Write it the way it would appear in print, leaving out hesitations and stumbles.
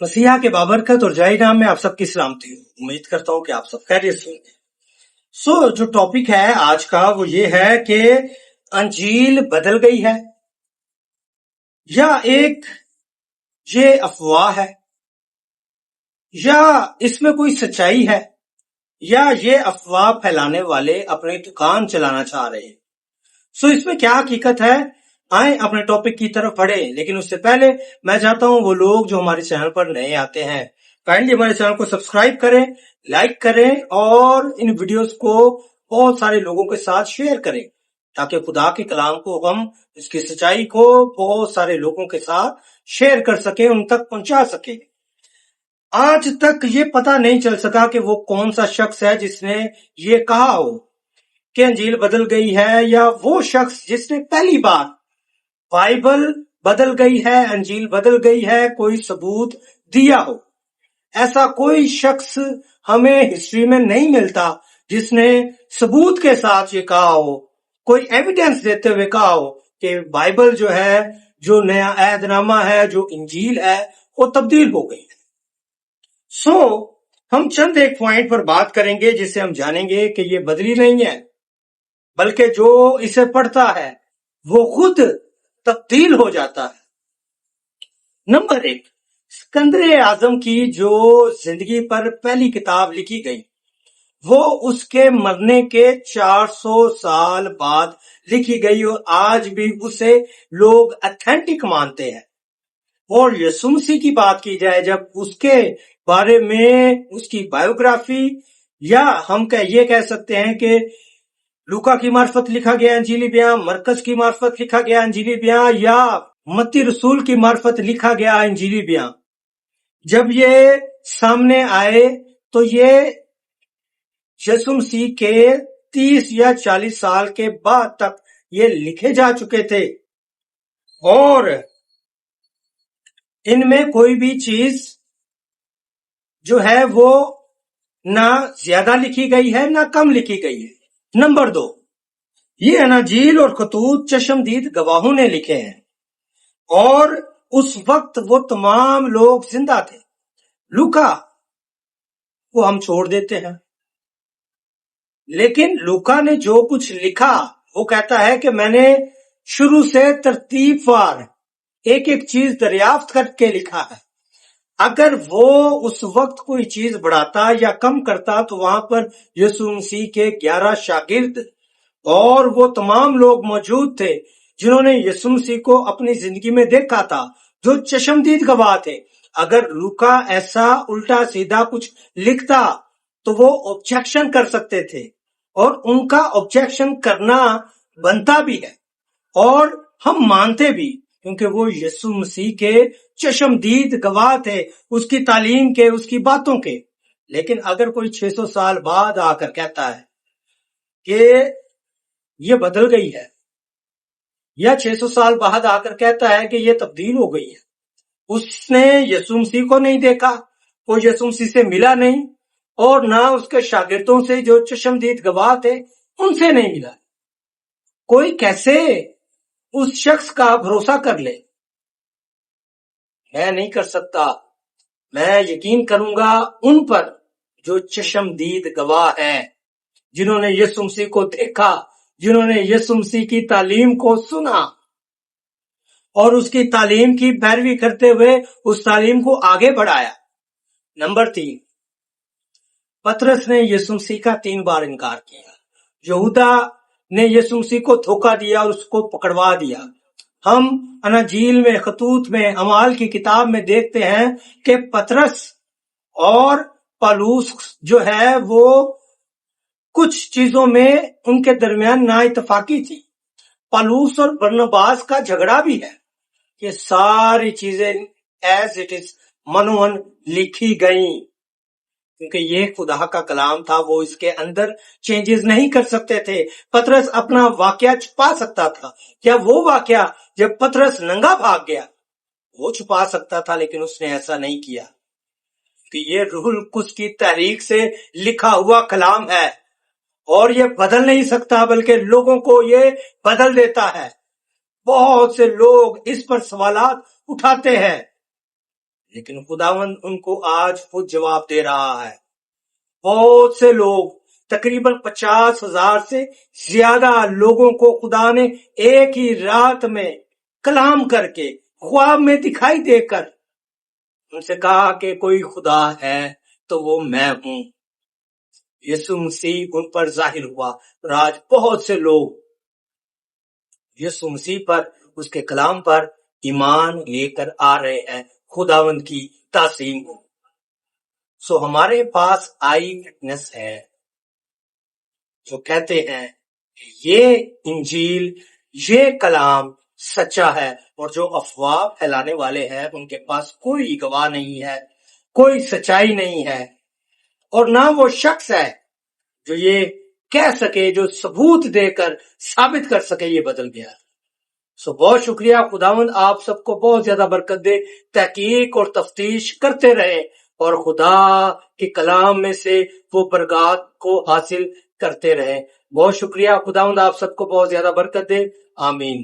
मसीहा के बाबरकत और जाई नाम में आप सबकी सलामती हो। उम्मीद करता हूं कि आप सब खैरियत से होंगे। जो टॉपिक है आज का वो ये है कि अंजील बदल गई है या एक ये अफवाह है या इसमें कोई सच्चाई है या ये अफवाह फैलाने वाले अपनी दुकान चलाना चाह रहे हैं। इसमें क्या हकीकत है, आए अपने टॉपिक की तरफ बढ़े। लेकिन उससे पहले मैं चाहता हूं वो लोग जो हमारे चैनल पर नए आते हैं काइंडली हमारे चैनल को सब्सक्राइब करें, लाइक करें और इन वीडियोस को बहुत सारे लोगों के साथ शेयर करें ताकि खुदा के कलाम को हम इसकी सच्चाई को बहुत सारे लोगों के साथ शेयर कर सके, उन तक पहुंचा सके। आज तक ये पता नहीं चल सका कि वो कौन सा शख्स है जिसने ये कहा हो कि अंजील बदल गई है, या वो शख्स जिसने पहली बार बाइबल बदल गई है, अंजील बदल गई है, कोई सबूत दिया हो। ऐसा कोई शख्स हमें हिस्ट्री में नहीं मिलता जिसने सबूत के साथ ये कहा हो, कोई एविडेंस देते हुए कहा हो कि बाइबल जो है, जो नया अहदनामा है, जो इंजील है, वो तब्दील हो गई। हम चंद एक पॉइंट पर बात करेंगे जिससे हम जानेंगे कि ये बदली नहीं है, बल्कि जो इसे पढ़ता है वो खुद तब्दील हो जाता है। नंबर 1, सिकंदर आजम की जो जिंदगी पर पहली किताब लिखी गई वो उसके मरने के 400 साल बाद लिखी गई और आज भी उसे लोग ऑथेंटिक मानते हैं। और यीशु मसीह की बात की जाए, जब उसके बारे में उसकी बायोग्राफी, या हम ये कह सकते हैं कि लूका की मार्फत लिखा गया अंजीली बयां, मरकज की मार्फत लिखा गया अंजीली बयां, या मत्ती रसूल की मार्फत लिखा गया अंजीली बयां, जब ये सामने आए तो ये यीशु मसीह के 30 या 40 साल के बाद तक ये लिखे जा चुके थे और इनमें कोई भी चीज जो है वो ना ज्यादा लिखी गई है ना कम लिखी गई है। नंबर 2, ये अनाजील और खतूत चश्मदीद गवाहों ने लिखे हैं और उस वक्त वो तमाम लोग जिंदा थे। लूका को हम छोड़ देते हैं, लेकिन लूका ने जो कुछ लिखा वो कहता है कि मैंने शुरू से तरतीबवार एक एक चीज दरियाफ्त करके लिखा है। अगर वो उस वक्त कोई चीज बढ़ाता या कम करता तो वहां पर यीशु मसीह के 11 शागिर्द और वो तमाम लोग मौजूद थे जिन्होंने यीशु मसीह को अपनी जिंदगी में देखा था, जो चश्मदीद गवाह थे। अगर लूका ऐसा उल्टा सीधा कुछ लिखता तो वो ऑब्जेक्शन कर सकते थे और उनका ऑब्जेक्शन करना बनता भी है और हम मानते भी, क्योंकि वो यीशु मसीह के चश्मदीद गवाह थे, उसकी तालीम के, उसकी बातों के। लेकिन अगर कोई 600 साल बाद आकर कहता है कि ये बदल गई है, या 600 साल बाद आकर कहता है कि ये तब्दील हो गई है, उसने यीशु मसीह को नहीं देखा, वो यीशु मसीह से मिला नहीं और ना उसके शागिर्दों से जो चश्मदीद गवाह थे उनसे नहीं मिला, कोई कैसे उस शख्स का भरोसा कर ले? मैं नहीं कर सकता। मैं यकीन करूंगा उन पर जो चश्मदीद गवाह हैं, जिन्होंने यीशु मसीह को देखा, जिन्होंने यीशु मसीह की तालीम को सुना और उसकी तालीम की पैरवी करते हुए उस तालीम को आगे बढ़ाया। नंबर 3, पतरस ने यीशु मसीह का 3 बार इनकार किया। यहूदा ने यीशु मसीह को धोखा दिया और उसको पकड़वा दिया। हम अनाजील में, खतूत में, अमाल की किताब में देखते हैं कि पतरस और पौलुस जो है वो कुछ चीजों में उनके दरमियान नाइतफाकी थी। पौलुस और बरनबास का झगड़ा भी है। ये सारी चीजें एज इट इज मनोमन लिखी गई, क्योंकि ये खुदा का कलाम था, वो इसके अंदर चेंजेस नहीं कर सकते थे। पतरस अपना वाकया छुपा सकता था, क्या वो वाकया जब पतरस नंगा भाग गया वो छुपा सकता था, लेकिन उसने ऐसा नहीं किया कि ये रूहुल कुद्स की तहरीक से लिखा हुआ कलाम है और ये बदल नहीं सकता, बल्कि लोगों को ये बदल देता है। बहुत से लोग इस पर सवालात उठाते हैं, لیکن خداوند ان کو آج خود جواب دے رہا ہے. بہت سے لوگ، تقریباً 50,000 سے زیادہ لوگوں کو خدا نے ایک ہی رات میں کلام کر کے، خواب میں دکھائی دے کر ان سے کہا کہ کوئی خدا ہے تو وہ میں ہوں. یسوع مسیح ان پر ظاہر ہوا اور آج بہت سے لوگ یسوع مسیح پر، اس کے کلام پر ایمان لے کر آ رہے ہیں. خداوند کی تعظیم ہو. ہمارے پاس آئی وٹنس ہے جو کہتے ہیں یہ انجیل، یہ کلام سچا ہے، اور جو افواہ پھیلانے والے ہیں ان کے پاس کوئی گواہ نہیں ہے، کوئی سچائی نہیں ہے، اور نہ وہ شخص ہے جو یہ کہہ سکے، جو ثبوت دے کر ثابت کر سکے یہ بدل گیا. بہت شکریہ. خداوند آپ سب کو بہت زیادہ برکت دے. تحقیق اور تفتیش کرتے رہے اور خدا کے کلام میں سے وہ برکات کو حاصل کرتے رہے. بہت شکریہ. خداوند آپ سب کو بہت زیادہ برکت دے. آمین.